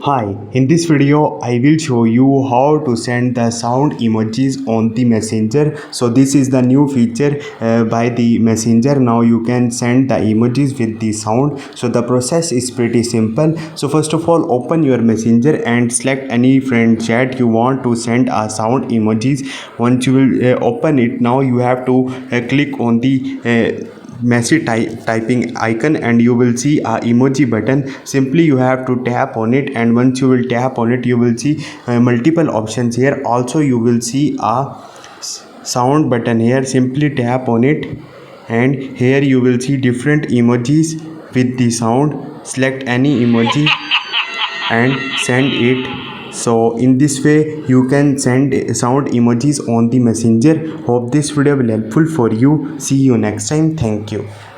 Hi, in this video I will show you how to send the sound emojis on the messenger. So this is the new feature by the messenger. Now you can send the emojis with the sound. So the process is pretty simple. So first of all, open your messenger and select any friend chat you want to send a sound emojis. Once you will open it, now you have to click on the message typing icon and you will see a emoji button. Simply you have to tap on it, and once you will tap on it you will see multiple options here. Also you will see a sound button here. Simply tap on it and here you will see different emojis with the sound. Select any emoji and send it. So in this way you can send sound emojis on the messenger. Hope this video will helpful for you. See you next time. Thank you.